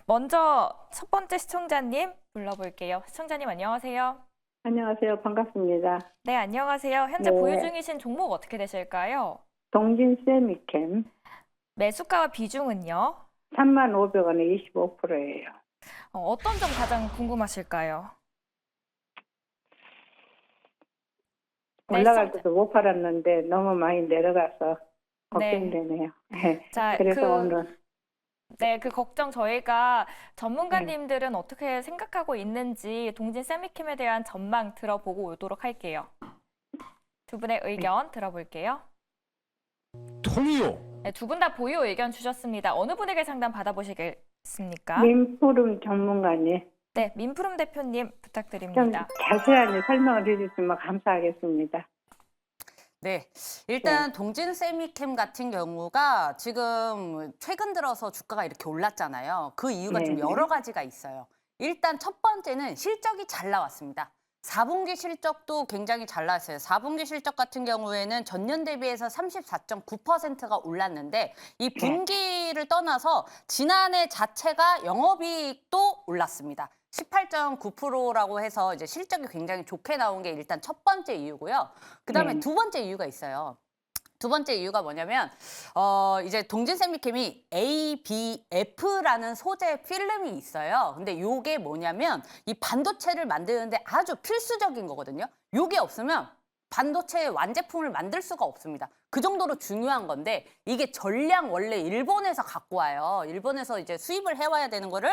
먼저 첫 번째 시청자님 불러볼게요. 시청자님 안녕하세요. 안녕하세요. 반갑습니다. 네, 안녕하세요. 현재 네. 보유 중이신 종목 어떻게 되실까요? 동진 세미캠 매수가와 비중은요? 35,000원에 25%예요. 어떤 점 가장 궁금하실까요? 네, 올라갈 때도 못 팔았는데 너무 많이 내려가서 네. 걱정되네요. 네. 자, 그래서 오늘 네, 그 걱정 저희가 전문가님들은 어떻게 생각하고 있는지 동진 세미캠에 대한 전망 들어보고 오도록 할게요. 두 분의 의견 들어볼게요. 통이요. 네, 두 분 다 보유 의견 주셨습니다. 어느 분에게 상담 받아보시겠습니까? 민푸름 전문가님 네, 민푸름 대표님 좀 부탁드립니다. 자세하게 설명을 해주시면 감사하겠습니다. 네, 일단 동진 세미캠 같은 경우가 지금 최근 들어서 주가가 이렇게 올랐잖아요. 그 이유가 좀 네네. 여러 가지가 있어요. 일단 첫 번째는 실적이 잘 나왔습니다. 4분기 실적도 굉장히 잘 나왔어요. 4분기 실적 같은 경우에는 전년 대비해서 34.9%가 올랐는데 이 분기를 떠나서 지난해 자체가 영업이익도 올랐습니다. 18.9%라고 해서 이제 실적이 굉장히 좋게 나온 게 일단 첫 번째 이유고요. 그다음에 네. 두 번째 이유가 있어요. 두 번째 이유가 뭐냐면 이제 동진 세미캠이 ABF라는 소재 필름이 있어요. 근데 요게 뭐냐면 이 반도체를 만드는데 아주 필수적인 거거든요. 요게 없으면 반도체 완제품을 만들 수가 없습니다. 그 정도로 중요한 건데 이게 전량 원래 일본에서 갖고 와요. 일본에서 이제 수입을 해와야 되는 거를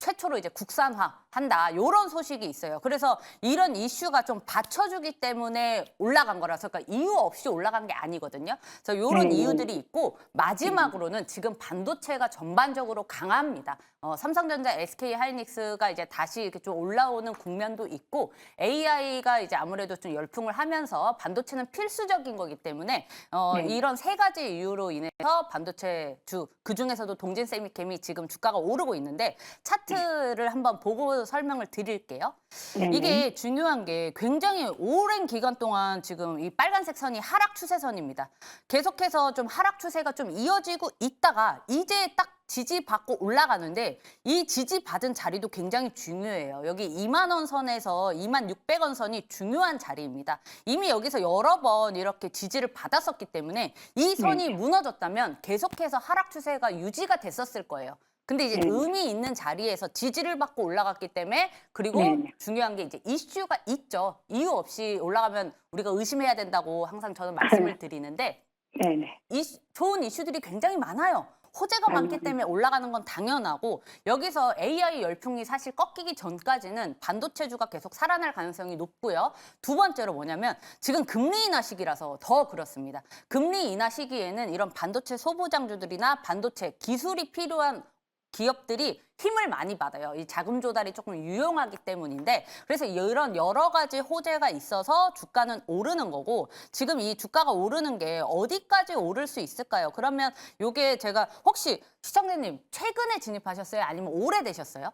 최초로 이제 국산화한다. 이런 소식이 있어요. 그래서 이런 이슈가 좀 받쳐주기 때문에 올라간 거라서 그러니까 이유 없이 올라간 게 아니거든요. 그래서 이런 이유들이 있고 마지막으로는 지금 반도체가 전반적으로 강합니다. 삼성전자, SK 하이닉스가 이제 다시 이렇게 좀 올라오는 국면도 있고 AI가 이제 아무래도 좀 열풍을 하면서 반도체는 필수적인 거기 때문에 이런 세 가지 이유로 인해서 반도체 그 중에서도 동진 세미캠이 지금 주가가 오르고 있는데 차트를 한번 보고 설명을 드릴게요. 네네. 이게 중요한 게 굉장히 오랜 기간 동안 지금 이 빨간색 선이 하락 추세선입니다. 계속해서 좀 하락 추세가 좀 이어지고 있다가 이제 딱 지지받고 올라가는데 이 지지받은 자리도 굉장히 중요해요. 여기 2만 원 선에서 2만 600원 선이 중요한 자리입니다. 이미 여기서 여러 번 이렇게 지지를 받았었기 때문에 이 선이 무너졌다면 계속해서 하락 추세가 유지가 됐었을 거예요. 근데 이제 의미 있는 자리에서 지지를 받고 올라갔기 때문에 그리고 중요한 게 이제 이슈가 있죠. 이유 없이 올라가면 우리가 의심해야 된다고 항상 저는 말씀을 드리는데 네네. 좋은 이슈들이 굉장히 많아요. 호재가 많기 때문에 올라가는 건 당연하고 여기서 AI 열풍이 사실 꺾이기 전까지는 반도체주가 계속 살아날 가능성이 높고요. 두 번째로 뭐냐면 지금 금리 인하 시기라서 더 그렇습니다. 금리 인하 시기에는 이런 반도체 소부장주들이나 반도체 기술이 필요한 기업들이 힘을 많이 받아요. 이 자금 조달이 조금 유용하기 때문인데 그래서 이런 여러 가지 호재가 있어서 주가는 오르는 거고 지금 이 주가가 오르는 게 어디까지 오를 수 있을까요? 그러면 요게 제가 혹시 시청자님 최근에 진입하셨어요? 아니면 오래되셨어요?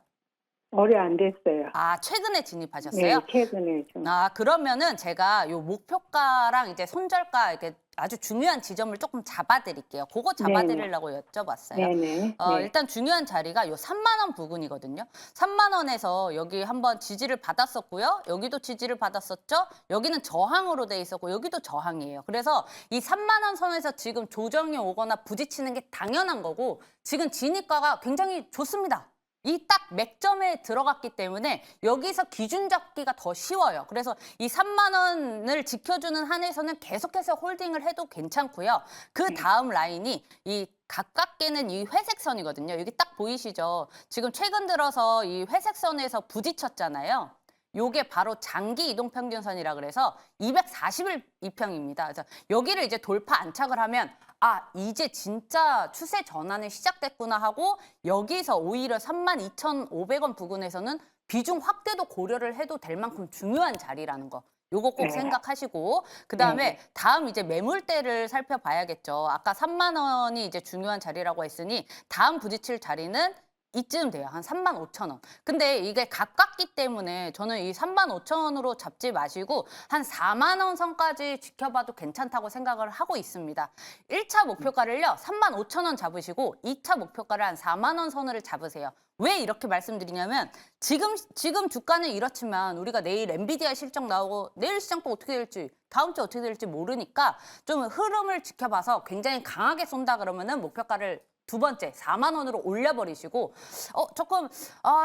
오래 안 됐어요. 아, 최근에 진입하셨어요? 네, 최근에 좀. 아, 그러면은 제가 요 목표가랑 이제 손절가 이렇게 아주 중요한 지점을 조금 잡아드릴게요. 그거 잡아드리려고 여쭤봤어요. 네네. 네. 일단 중요한 자리가 요 3만 원 부근이거든요. 3만 원에서 여기 한번 지지를 받았었고요. 여기도 지지를 받았었죠. 여기는 저항으로 돼 있었고 여기도 저항이에요. 그래서 이 3만 원 선에서 지금 조정이 오거나 부딪히는 게 당연한 거고 지금 진입가가 굉장히 좋습니다. 이 딱 맥점에 들어갔기 때문에 여기서 기준 잡기가 더 쉬워요. 그래서 이 3만 원을 지켜주는 한에서는 계속해서 홀딩을 해도 괜찮고요. 그 다음 라인이 이 가깝게는 이 회색선이거든요. 여기 딱 보이시죠? 지금 최근 들어서 이 회색선에서 부딪혔잖아요. 요게 바로 장기 이동평균선이라 그래서 240일 이평입니다. 그래서 여기를 이제 돌파 안착을 하면 아, 이제 진짜 추세 전환이 시작됐구나 하고 여기서 오히려 32,500원 부근에서는 비중 확대도 고려를 해도 될 만큼 중요한 자리라는 거. 요거 꼭 생각하시고 그다음에 다음 이제 매물대를 살펴봐야겠죠. 아까 3만 원이 이제 중요한 자리라고 했으니 다음 부딪힐 자리는 이쯤 돼요. 한 35,000원. 근데 이게 가깝기 때문에 저는 이 35,000원으로 잡지 마시고 한 4만 원 선까지 지켜봐도 괜찮다고 생각을 하고 있습니다. 1차 목표가를요. 35,000원 잡으시고 2차 목표가를 한 4만 원 선을 잡으세요. 왜 이렇게 말씀드리냐면 지금 주가는 이렇지만 우리가 내일 엔비디아 실적 나오고 내일 시장 또 어떻게 될지 다음 주 어떻게 될지 모르니까 좀 흐름을 지켜봐서 굉장히 강하게 쏜다 그러면은 목표가를 두 번째 4만 원으로 올려버리시고 조금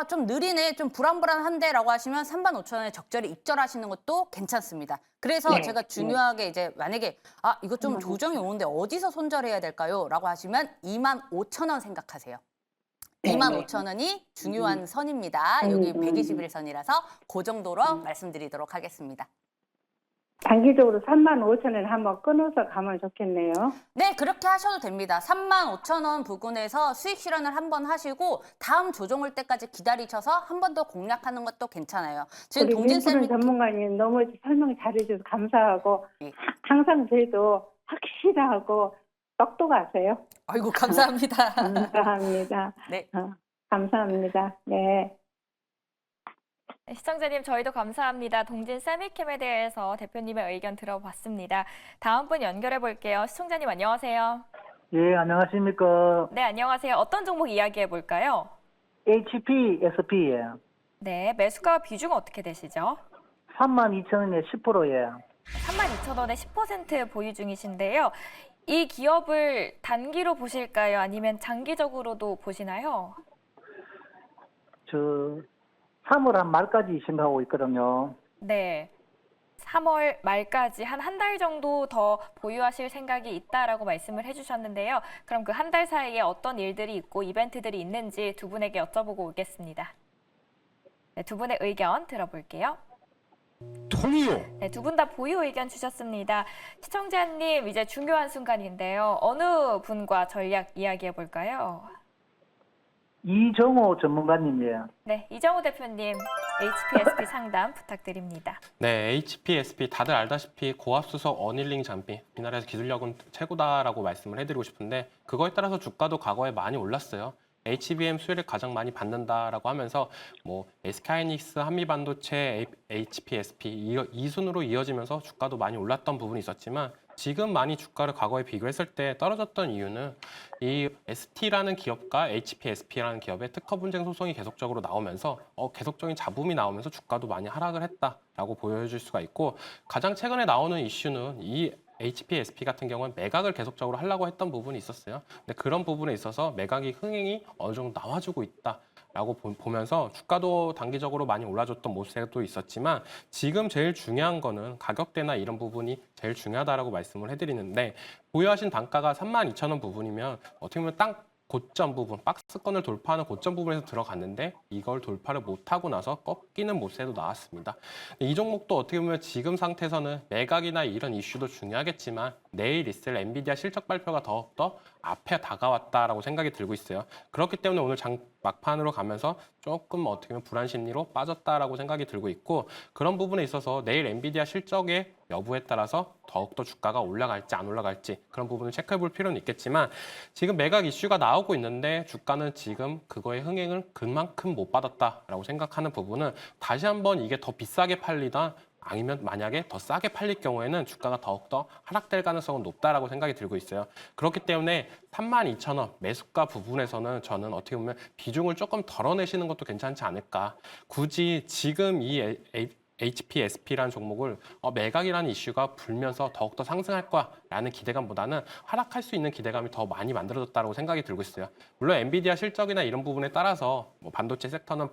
좀 느리네 좀 불안불안한데라고 하시면 35,000원에 적절히 입절하시는 것도 괜찮습니다. 그래서 네, 제가 중요하게 이제 만약에 이거 좀 조정이 오는데 어디서 손절해야 될까요? 라고 하시면 25,000원 생각하세요. 네, 25,000원이 중요한 선입니다. 여기 121선이라서 그 정도로 말씀드리도록 하겠습니다. 단기적으로 35,000원 한번 끊어서 가면 좋겠네요. 네, 그렇게 하셔도 됩니다. 35,000원 부근에서 수익 실현을 한번 하시고 다음 조정 올 때까지 기다리셔서 한 번 더 공략하는 것도 괜찮아요. 지금 우리 동진쌤이 민푸른 전문가님 너무 설명 잘해주셔서 감사하고 네. 항상 저희도 확실하고 똑똑하세요. 아이고 감사합니다. 감사합니다. 네. 감사합니다. 네. 시청자님, 저희도 감사합니다. 동진 세미캠에 대해서 대표님의 의견 들어봤습니다. 다음 분 연결해 볼게요. 시청자님 안녕하세요. 예, 안녕하십니까. 네, 안녕하세요. 어떤 종목 이야기해 볼까요? HPSP예요. 네, 매수가 비중 어떻게 되시죠? 32,000원에 10%예요. 32,000원에 10% 보유 중이신데요. 이 기업을 단기로 보실까요? 아니면 장기적으로도 보시나요? 3월 한 말까지 생각하고 있거든요. 네. 3월 말까지 한 달 정도 더 보유하실 생각이 있다라고 말씀을 해주셨는데요. 그럼 그 한 달 사이에 어떤 일들이 있고 이벤트들이 있는지 두 분에게 여쭤보고 오겠습니다. 네, 두 분의 의견 들어볼게요. 통이요. 네, 두 분 다 보유 의견 주셨습니다. 시청자님, 이제 중요한 순간인데요. 어느 분과 전략 이야기해 볼까요? 이정호 전문가님이에요. 네, 이정우 대표님, HPSP 상담 부탁드립니다. 네, HPSP 다들 알다시피 고압수소 어닐링 잠비 이 나라에서 기술력은 최고다라고 말씀을 해드리고 싶은데 그거에 따라서 주가도 과거에 많이 올랐어요. HBM 수혜를 가장 많이 받는다라고 하면서 뭐 SK하이닉스, 한미반도체, HPSP 이 순으로 이어지면서 주가도 많이 올랐던 부분이 있었지만 지금 많이 주가를 과거에 비교했을 때 떨어졌던 이유는 이 ST라는 기업과 HPSP라는 기업의 특허 분쟁 소송이 계속적으로 나오면서 계속적인 잡음이 나오면서 주가도 많이 하락을 했다라고 보여줄 수가 있고 가장 최근에 나오는 이슈는 이 HPSP 같은 경우는 매각을 계속적으로 하려고 했던 부분이 있었어요. 근데 그런 부분에 있어서 매각이 흥행이 어느 정도 나와주고 있다라고 보면서 주가도 단기적으로 많이 올라줬던 모습도 있었지만 지금 제일 중요한 거는 가격대나 이런 부분이 제일 중요하다라고 말씀을 해드리는데 보유하신 단가가 32,000원 부분이면 어떻게 보면 딱 고점 부분, 박스권을 돌파하는 고점 부분에서 들어갔는데 이걸 돌파를 못하고 나서 꺾이는 모습도 나왔습니다. 이 종목도 어떻게 보면 지금 상태에서는 매각이나 이런 이슈도 중요하겠지만 내일 있을 엔비디아 실적 발표가 더욱더 앞에 다가왔다라고 생각이 들고 있어요. 그렇기 때문에 오늘 막판으로 가면서 조금 어떻게 보면 불안 심리로 빠졌다라고 생각이 들고 있고 그런 부분에 있어서 내일 엔비디아 실적의 여부에 따라서 더욱더 주가가 올라갈지 안 올라갈지 그런 부분을 체크해 볼 필요는 있겠지만 지금 매각 이슈가 나오고 있는데 주가는 지금 그거의 흥행을 그만큼 못 받았다라고 생각하는 부분은 다시 한번 이게 더 비싸게 팔리다 아니면 만약에 더 싸게 팔릴 경우에는 주가가 더욱더 하락될 가능성은 높다라고 생각이 들고 있어요. 그렇기 때문에 32,000원 매수가 부분에서는 저는 어떻게 보면 비중을 조금 덜어내시는 것도 괜찮지 않을까. 굳이 지금 이 HPSP라는 종목을 매각이라는 이슈가 불면서 더욱더 상승할 거야라는 기대감보다는 하락할 수 있는 기대감이 더 많이 만들어졌다고 생각이 들고 있어요. 물론 엔비디아 실적이나 이런 부분에 따라서 뭐 반도체 섹터는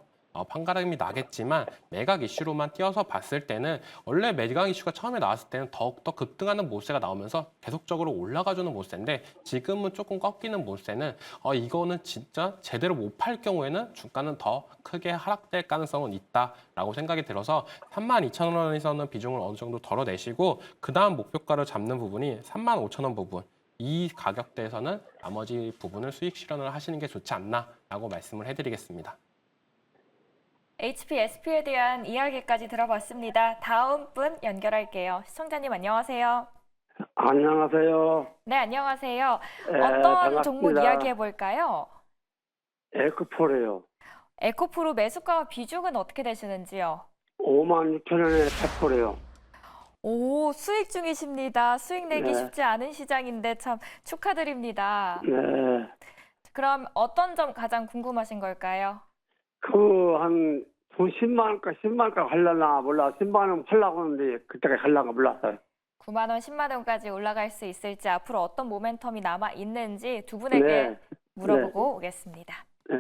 판가름이 나겠지만 매각 이슈로만 띄어서 봤을 때는 원래 매각 이슈가 처음에 나왔을 때는 더욱더 급등하는 모세가 나오면서 계속적으로 올라가주는 모세인데 지금은 조금 꺾이는 모세는 이거는 진짜 제대로 못 팔 경우에는 주가는 더 크게 하락될 가능성은 있다라고 생각이 들어서 32,000원에서는 비중을 어느 정도 덜어내시고 그 다음 목표가를 잡는 부분이 35,000원 부분 이 가격대에서는 나머지 부분을 수익 실현을 하시는 게 좋지 않나라고 말씀을 해드리겠습니다. HPSP에 대한 이야기까지 들어봤습니다. 다음 분 연결할게요. 시청자님 안녕하세요. 안녕하세요. 네, 안녕하세요. 네, 어떤 반갑습니다. 종목 이야기해 볼까요? 에코폴이요. 에코프로 매수가와 비중은 어떻게 되시는지요? 56,000원에 100%요. 오, 수익 중이십니다. 수익 내기 네. 쉽지 않은 시장인데 참 축하드립니다. 네. 그럼 어떤 점 가장 궁금하신 걸까요? 한 10만 원까 10만 원까 하려나 몰라. 10만 원 하려고 하는데 그때까지 하려나 몰랐어요. 9만 원, 10만 원까지 올라갈 수 있을지 앞으로 어떤 모멘텀이 남아 있는지 두 분에게 네. 물어보고 오겠습니다. 네.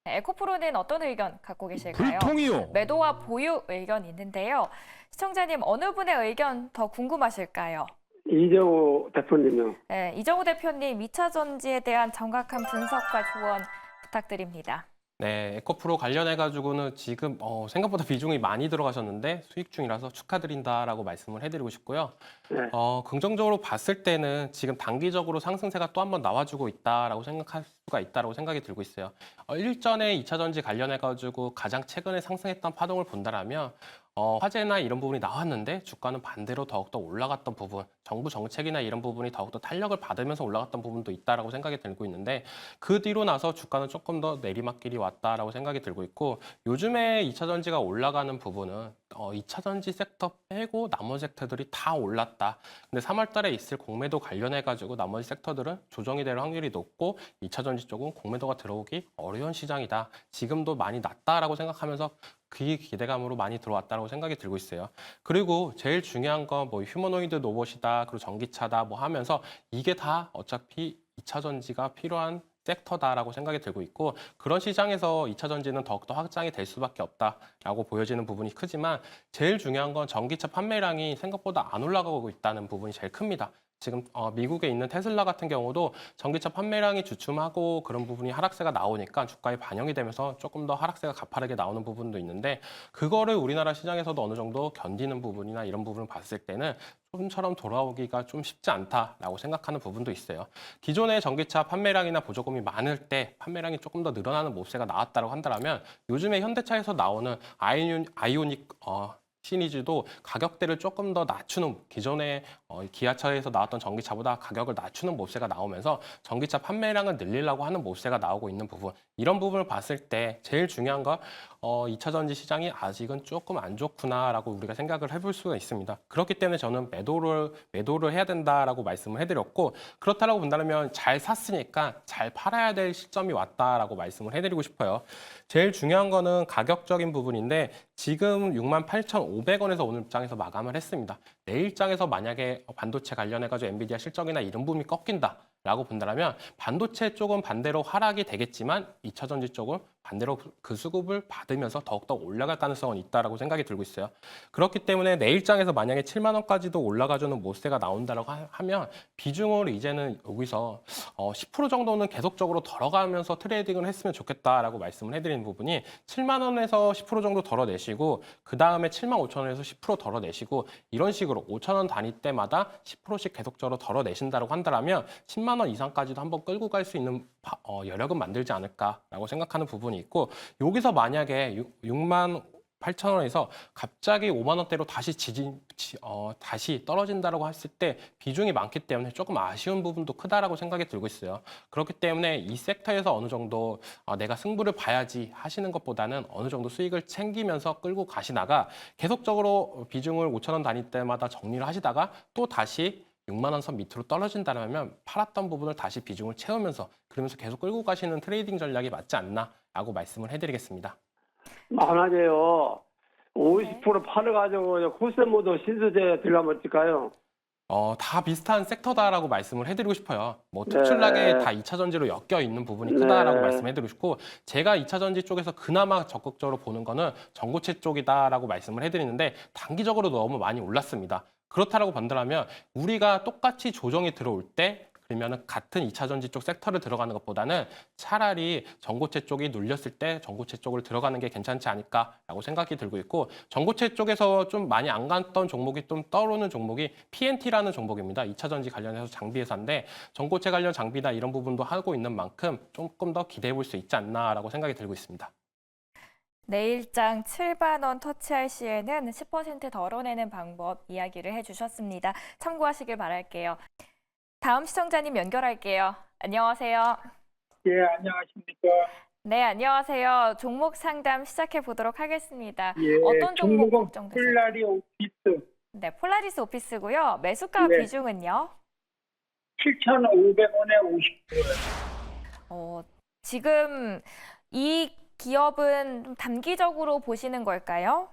네, 에코프로는 어떤 의견 갖고 계실까요? 불통이요. 매도와 보유 의견 있는데요. 시청자님 어느 분의 의견 더 궁금하실까요? 이재호 대표님요. 네, 이정우 대표님 2차 전지에 대한 정확한 분석과 조언 부탁드립니다. 네, 에코프로 관련해가지고는 지금 생각보다 비중이 많이 들어가셨는데 수익 중이라서 축하드린다라고 말씀을 해드리고 싶고요. 네. 긍정적으로 봤을 때는 지금 단기적으로 상승세가 또 한 번 나와주고 있다라고 생각할 수가 있다라고 생각이 들고 있어요. 일전에 2차 전지 관련해가지고 가장 최근에 상승했던 파동을 본다라면 화재나 이런 부분이 나왔는데 주가는 반대로 더욱더 올라갔던 부분, 정부 정책이나 이런 부분이 더욱더 탄력을 받으면서 올라갔던 부분도 있다라고 생각이 들고 있는데 그 뒤로 나서 주가는 조금 더 내리막길이 왔다라고 생각이 들고 있고 요즘에 2차 전지가 올라가는 부분은 2차 전지 섹터 빼고 나머지 섹터들이 다 올랐다. 근데 3월 달에 있을 공매도 관련해가지고 나머지 섹터들은 조정이 될 확률이 높고 2차 전지 쪽은 공매도가 들어오기 어려운 시장이다. 지금도 많이 낮다라고 생각하면서 그 기대감으로 많이 들어왔다고 생각이 들고 있어요. 그리고 제일 중요한 건 뭐 휴머노이드 로봇이다, 그리고 전기차다 뭐 하면서 이게 다 어차피 2차 전지가 필요한 섹터다라고 생각이 들고 있고 그런 시장에서 2차 전지는 더욱더 확장이 될 수밖에 없다라고 보여지는 부분이 크지만 제일 중요한 건 전기차 판매량이 생각보다 안 올라가고 있다는 부분이 제일 큽니다. 지금 미국에 있는 테슬라 같은 경우도 전기차 판매량이 주춤하고 그런 부분이 하락세가 나오니까 주가에 반영이 되면서 조금 더 하락세가 가파르게 나오는 부분도 있는데 그거를 우리나라 시장에서도 어느 정도 견디는 부분이나 이런 부분을 봤을 때는 좀처럼 돌아오기가 좀 쉽지 않다라고 생각하는 부분도 있어요. 기존의 전기차 판매량이나 보조금이 많을 때 판매량이 조금 더 늘어나는 모세가 나왔다고 한다면 요즘에 현대차에서 나오는 아이오닉 시리즈도 가격대를 조금 더 낮추는 기존의 기아차에서 나왔던 전기차보다 가격을 낮추는 모세가 나오면서 전기차 판매량을 늘리려고 하는 모세가 나오고 있는 부분 이런 부분을 봤을 때 제일 중요한 건 2차 전지 시장이 아직은 조금 안 좋구나라고 우리가 생각을 해볼 수가 있습니다. 그렇기 때문에 저는 매도를 해야 된다라고 말씀을 해드렸고 그렇다라고 본다면 잘 샀으니까 잘 팔아야 될 시점이 왔다라고 말씀을 해드리고 싶어요. 제일 중요한 거는 가격적인 부분인데 지금 68,500원에서 오늘 장에서 마감을 했습니다. 내일 장에서 만약에 반도체 관련해가지고 엔비디아 실적이나 이런 부분이 꺾인다라고 본다면 반도체 쪽은 반대로 하락이 되겠지만 2차 전지 쪽은 반대로 그 수급을 받으면서 더욱더 올라갈 가능성은 있다라고 생각이 들고 있어요. 그렇기 때문에 내일 장에서 만약에 7만 원까지도 올라가주는 모세가 나온다라고 하면 비중을 이제는 여기서 10% 정도는 계속적으로 덜어가면서 트레이딩을 했으면 좋겠다라고 말씀을 해드리는 부분이 7만 원에서 10% 정도 덜어내시고 그 다음에 7만 5천 원에서 10% 덜어내시고 이런 식으로 5천 원 단위 때마다 10%씩 계속적으로 덜어내신다고 한다면 10만 원 이상까지도 한번 끌고 갈 수 있는 여력은 만들지 않을까라고 생각하는 부분이 있고 여기서 만약에 6만 8천 원에서 갑자기 5만 원대로 다시 떨어진다라고 했을 때 비중이 많기 때문에 조금 아쉬운 부분도 크다라고 생각이 들고 있어요. 그렇기 때문에 이 섹터에서 어느 정도 내가 승부를 봐야지 하시는 것보다는 어느 정도 수익을 챙기면서 끌고 가시다가 계속적으로 비중을 5천 원 단위 때마다 정리를 하시다가 또 다시 6만 원 선 밑으로 떨어진다면 팔았던 부분을 다시 비중을 채우면서 그러면서 계속 끌고 가시는 트레이딩 전략이 맞지 않나라고 말씀을 해드리겠습니다. 만약에요 50% 팔아가지고 코스모도 신수제 들어가면 어떨까요? 다 비슷한 섹터다라고 말씀을 해드리고 싶어요. 뭐 네. 특출나게 다 2차 전지로 엮여 있는 부분이 크다라고 네. 말씀해드리고 싶고 제가 2차 전지 쪽에서 그나마 적극적으로 보는 거는 전고체 쪽이다라고 말씀을 해드리는데 단기적으로 너무 많이 올랐습니다. 그렇다라고 본다면 우리가 똑같이 조정이 들어올 때 그러면 같은 2차 전지 쪽 섹터를 들어가는 것보다는 차라리 전고체 쪽이 눌렸을 때 전고체 쪽을 들어가는 게 괜찮지 않을까라고 생각이 들고 있고 전고체 쪽에서 좀 많이 안 갔던 종목이 좀 떠오르는 종목이 PNT라는 종목입니다. 2차 전지 관련해서 장비 회사인데 전고체 관련 장비나 이런 부분도 하고 있는 만큼 조금 더 기대해 볼 수 있지 않나라고 생각이 들고 있습니다. 내일장 7만 원 터치할 시에는 10% 덜어내는 방법 이야기를 해주셨습니다. 참고하시길 바랄게요. 다음 시청자님 연결할게요. 안녕하세요. 예, 안녕하십니까. 네, 안녕하세요. 종목 상담 시작해 보도록 하겠습니다. 예, 어떤 종목 종목은 걱정되세요? 폴라리 오피스 네, 폴라리스 오피스고요. 매수가 네. 비중은요? 7,500원에 50%. 지금 이 기업은 좀 단기적으로 보시는 걸까요?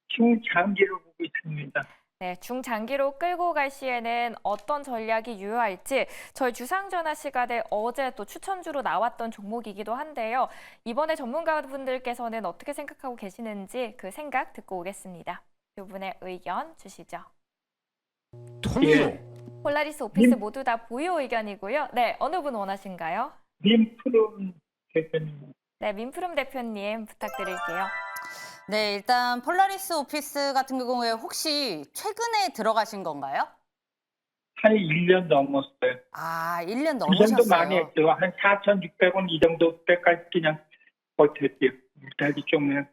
중장기로 보고 있습니다. 네, 중장기로 끌고 갈 시에는 어떤 전략이 유효할지 저희 주상전화 시간에 어제 또 추천주로 나왔던 종목이기도 한데요. 이번에 전문가분들께서는 어떻게 생각하고 계시는지 그 생각 듣고 오겠습니다. 두 분의 의견 주시죠. 통일호, 폴라리스 오피스 모두 다 보유 의견이고요. 네, 어느 분 원하신가요? 민프롬 대표님. 네, 민프름 대표님 부탁드릴게요. 네, 일단 폴라리스 오피스 같은 경우에 혹시 최근에 들어가신 건가요? 한 1년 넘었어요. 아, 1년 1년도 넘으셨어요. 많이 했죠. 한 4,600원 이 정도 때까지 그냥 버텼대요. 물타기 쪽면.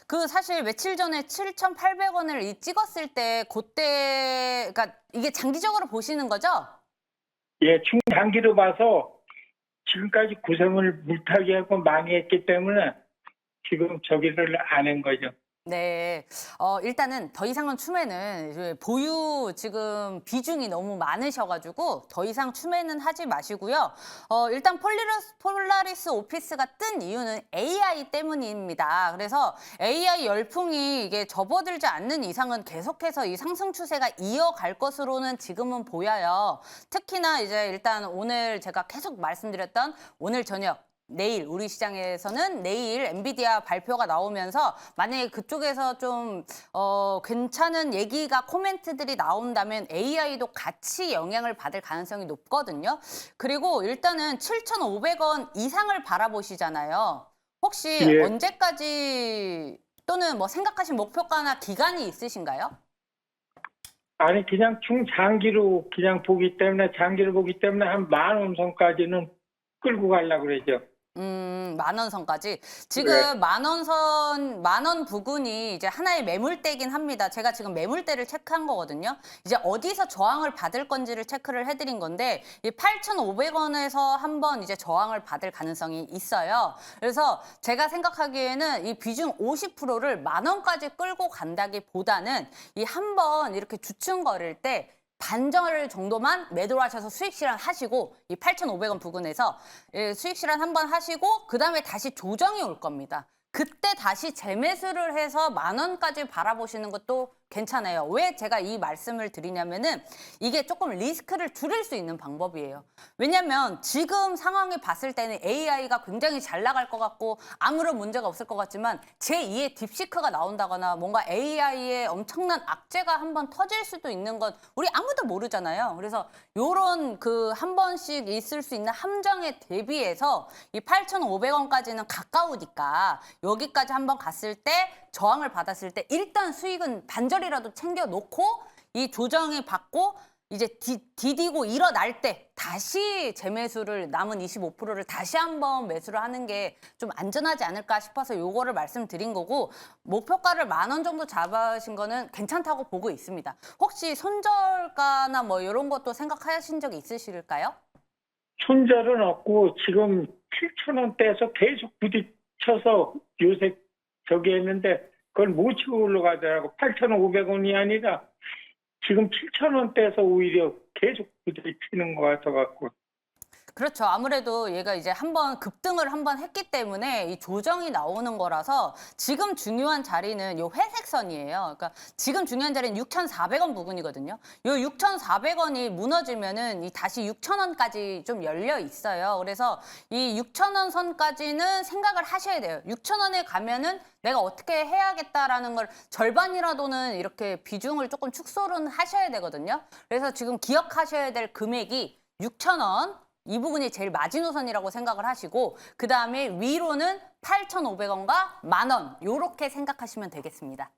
그 사실 며칠 전에 7,800원을 찍었을 때 그때 그러니까 이게 장기적으로 보시는 거죠? 예, 중장기로 봐서 지금까지 고생을 물타기하고 많이 했기 때문에 지금 저기를 안 한 거죠. 네. 일단은 더 이상은 추매는 이제 보유 지금 비중이 너무 많으셔가지고 더 이상 추매는 하지 마시고요. 일단 폴라리스 오피스가 뜬 이유는 AI 때문입니다. 그래서 AI 열풍이 이게 접어들지 않는 이상은 계속해서 이 상승 추세가 이어갈 것으로는 지금은 보여요. 특히나 이제 일단 오늘 제가 계속 말씀드렸던 오늘 저녁 내일 우리 시장에서는 내일 엔비디아 발표가 나오면서 만약에 그쪽에서 좀 괜찮은 얘기가 코멘트들이 나온다면 AI도 같이 영향을 받을 가능성이 높거든요. 그리고 일단은 7,500원 이상을 바라보시잖아요. 혹시 예. 언제까지 또는 뭐 생각하신 목표가나 기간이 있으신가요? 아니 그냥 중장기로 그냥 보기 때문에 장기로 보기 때문에 한 10,000원 선까지는 끌고 가려고 그러죠. 10,000원 선까지. 지금 네. 10,000원 부근이 이제 하나의 매물대긴 합니다. 제가 지금 매물대를 체크한 거거든요. 이제 어디서 저항을 받을 건지를 체크를 해드린 건데 이 8,500원에서 한번 이제 저항을 받을 가능성이 있어요. 그래서 제가 생각하기에는 이 비중 50%를 10,000원까지 끌고 간다기보다는 이 한번 이렇게 주춤 거릴 때 반절 정도만 매도를 하셔서 수익 실현 하시고 이 8,500원 부근에서 수익 실현 한번 하시고 그다음에 다시 조정이 올 겁니다. 그때 다시 재매수를 해서 10,000원까지 바라보시는 것도 괜찮아요. 왜 제가 이 말씀을 드리냐면은 이게 조금 리스크를 줄일 수 있는 방법이에요. 왜냐면 지금 상황에 봤을 때는 AI가 굉장히 잘 나갈 것 같고 아무런 문제가 없을 것 같지만 제2의 딥시크가 나온다거나 뭔가 AI의 엄청난 악재가 한번 터질 수도 있는 건 우리 아무도 모르잖아요. 그래서 요런 그 한 번씩 있을 수 있는 함정에 대비해서 이 8,500원까지는 가까우니까 여기까지 한번 갔을 때 저항을 받았을 때 일단 수익은 반절이라도 챙겨놓고 이 조정을 받고 이제 디디고 일어날 때 다시 재매수를 남은 25%를 다시 한번 매수를 하는 게 좀 안전하지 않을까 싶어서 요거를 말씀드린 거고 목표가를 10,000원 정도 잡으신 거는 괜찮다고 보고 있습니다. 혹시 손절가나 뭐 이런 것도 생각하신 적이 있으실까요? 손절은 없고 지금 7,000원대에서 계속 부딪혀서 요새 저기 했는데 그걸 못 치고 올라가더라고. 8,500원이 아니라 지금 7,000원대에서 오히려 계속 부딪히는 것 같아갖고. 그렇죠. 아무래도 얘가 이제 한번 급등을 한번 했기 때문에 이 조정이 나오는 거라서 지금 중요한 자리는 요 회색 선이에요. 그러니까 지금 중요한 자리는 6,400원 부근이거든요. 요 6,400원이 무너지면은 이 다시 6,000원까지 좀 열려 있어요. 그래서 이 6,000원 선까지는 생각을 하셔야 돼요. 6,000원에 가면은 내가 어떻게 해야겠다라는 걸 절반이라도는 이렇게 비중을 조금 축소는 하셔야 되거든요. 그래서 지금 기억하셔야 될 금액이 6,000원. 이 부분이 제일 마지노선이라고 생각을 하시고 그 다음에 위로는 8,500원과 10,000원 이렇게 생각하시면 되겠습니다.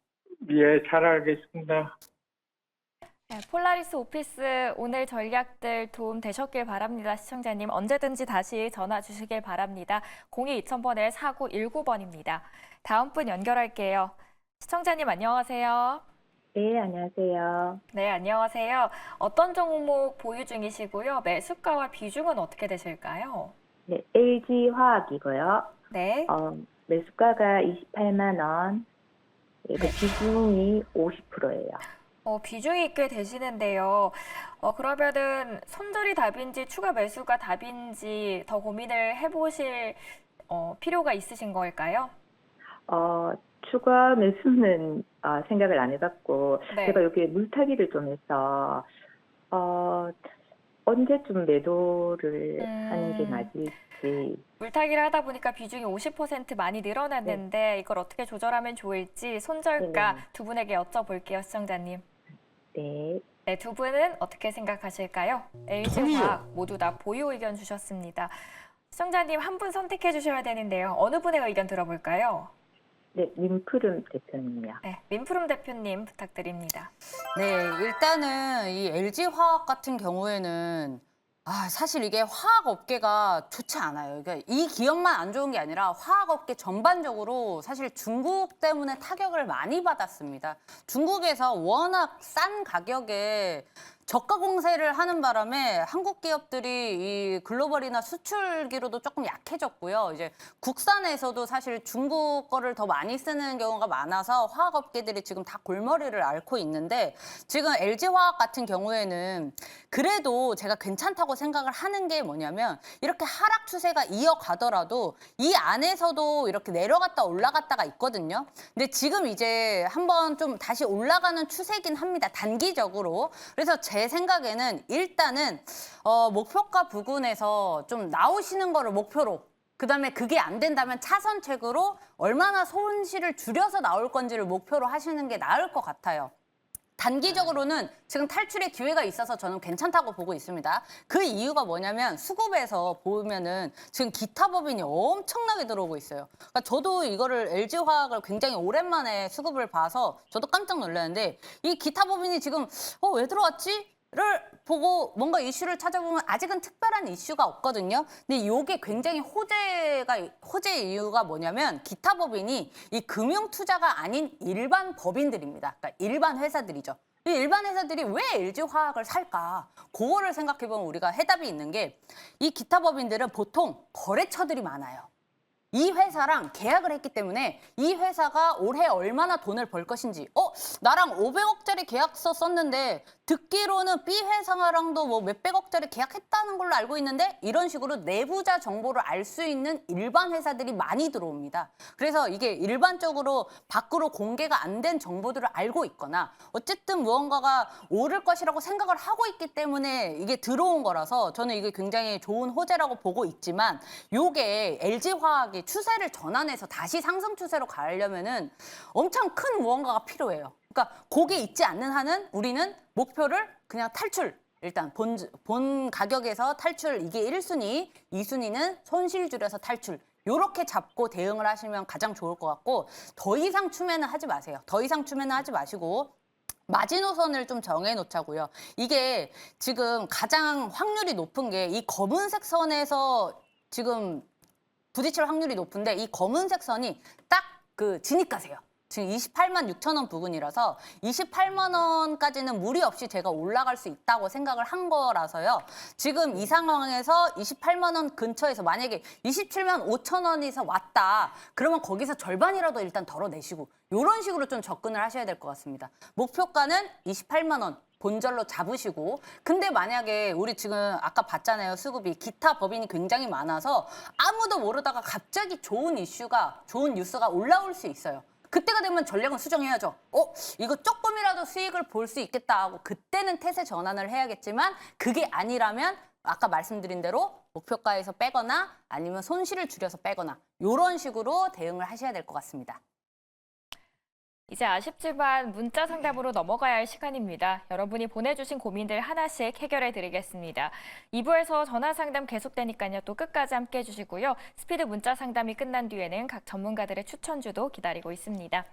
예, 잘 알겠습니다. 네, 폴라리스 오피스 오늘 전략들 도움 되셨길 바랍니다. 시청자님 언제든지 다시 전화 주시길 바랍니다. 02-2000번에 4919번입니다. 다음 분 연결할게요. 시청자님 안녕하세요. 네, 안녕하세요. 네, 안녕하세요. 어떤 종목 보유 중이시고요? 매수가와 비중은 어떻게 되실까요? 네, LG화학이고요. 네. 매수가가 28만 원, 그 비중이 50%예요. 비중이 꽤 되시는데요. 그러면은 손절이 답인지 추가 매수가 답인지 더 고민을 해보실 필요가 있으신 걸까요? 추가 매수는 생각을 안 해봤고, 네. 제가 여기 물타기를 좀 해서, 언제쯤 매도를 하는 게 맞을지. 물타기를 하다 보니까 비중이 50% 많이 늘어났는데 이걸 어떻게 조절하면 좋을지 손절가 네네. 두 분에게 여쭤볼게요, 시청자님. 네. 네, 두 분은 어떻게 생각하실까요? LG화학 모두 다 보유 의견 주셨습니다. 시청자님 한 분 선택해 주셔야 되는데요. 어느 분의 의견 들어볼까요? 네, 민푸름 대표님요. 네, 민프롬 대표님 부탁드립니다. 네, 일단은 이 LG화학 같은 경우에는 사실 이게 화학 업계가 좋지 않아요. 그러니까 이 기업만 안 좋은 게 아니라 화학 업계 전반적으로 사실 중국 때문에 타격을 많이 받았습니다. 중국에서 워낙 싼 가격에 저가 공세를 하는 바람에 한국 기업들이 이 글로벌이나 수출기로도 조금 약해졌고요. 이제 국산에서도 사실 중국 거를 더 많이 쓰는 경우가 많아서 화학업계들이 지금 다 골머리를 앓고 있는데 지금 LG화학 같은 경우에는 그래도 제가 괜찮다고 생각을 하는 게 뭐냐면 이렇게 하락 추세가 이어가더라도 이 안에서도 이렇게 내려갔다 올라갔다가 있거든요. 근데 지금 이제 한번 좀 다시 올라가는 추세긴 합니다. 단기적으로. 그래서 제 생각에는 일단은 목표가 부근에서 좀 나오시는 거를 목표로 그다음에 그게 안 된다면 차선책으로 얼마나 손실을 줄여서 나올 건지를 목표로 하시는 게 나을 것 같아요. 단기적으로는 지금 탈출의 기회가 있어서 저는 괜찮다고 보고 있습니다. 그 이유가 뭐냐면 수급에서 보면은 지금 기타 법인이 엄청나게 들어오고 있어요. 그러니까 저도 이거를 LG화학을 굉장히 오랜만에 수급을 봐서 저도 깜짝 놀랐는데 이 기타 법인이 지금 왜 들어왔지? 를 보고 뭔가 이슈를 찾아보면 아직은 특별한 이슈가 없거든요. 근데 이게 굉장히 호재의 이유가 뭐냐면 기타 법인이 이 금융 투자가 아닌 일반 법인들입니다. 그러니까 일반 회사들이죠. 이 일반 회사들이 왜 LG화학을 살까? 그거를 생각해보면 우리가 해답이 있는 게 이 기타 법인들은 보통 거래처들이 많아요. 이 회사랑 계약을 했기 때문에 이 회사가 올해 얼마나 돈을 벌 것인지 나랑 500억짜리 계약서 썼는데 듣기로는 B 회사랑도 뭐 몇백억짜리 계약했다는 걸로 알고 있는데 이런 식으로 내부자 정보를 알 수 있는 일반 회사들이 많이 들어옵니다. 그래서 이게 일반적으로 밖으로 공개가 안 된 정보들을 알고 있거나 어쨌든 무언가가 오를 것이라고 생각을 하고 있기 때문에 이게 들어온 거라서 저는 이게 굉장히 좋은 호재라고 보고 있지만 요게 LG화학이 추세를 전환해서 다시 상승 추세로 가려면은 엄청 큰 무언가가 필요해요. 그러니까 그게 있지 않는 한은 우리는 목표를 그냥 탈출. 일단 본 가격에서 탈출 이게 1순위, 2순위는 손실 줄여서 탈출. 요렇게 잡고 대응을 하시면 가장 좋을 것 같고 더 이상 추매는 하지 마세요. 더 이상 추매는 하지 마시고 마지노선을 좀 정해놓자고요. 이게 지금 가장 확률이 높은 게 이 검은색 선에서 지금 부딪힐 확률이 높은데 이 검은색 선이 딱 그 진입가세요. 지금 28만 6천 원 부근이라서 28만 원까지는 무리 없이 제가 올라갈 수 있다고 생각을 한 거라서요. 지금 이 상황에서 28만 원 근처에서 만약에 27만 5천 원에서 왔다. 그러면 거기서 절반이라도 일단 덜어내시고 이런 식으로 좀 접근을 하셔야 될 것 같습니다. 목표가는 28만 원. 본절로 잡으시고 근데 만약에 우리 지금 아까 봤잖아요. 수급이 기타 법인이 굉장히 많아서 아무도 모르다가 갑자기 좋은 뉴스가 올라올 수 있어요. 그때가 되면 전략은 수정해야죠. 이거 조금이라도 수익을 볼 수 있겠다 하고 그때는 태세 전환을 해야겠지만 그게 아니라면 아까 말씀드린 대로 목표가에서 빼거나 아니면 손실을 줄여서 빼거나 이런 식으로 대응을 하셔야 될 것 같습니다. 이제 아쉽지만 문자 상담으로 넘어가야 할 시간입니다. 여러분이 보내주신 고민들 하나씩 해결해 드리겠습니다. 2부에서 전화 상담 계속되니까요. 또 끝까지 함께 해주시고요. 스피드 문자 상담이 끝난 뒤에는 각 전문가들의 추천주도 기다리고 있습니다.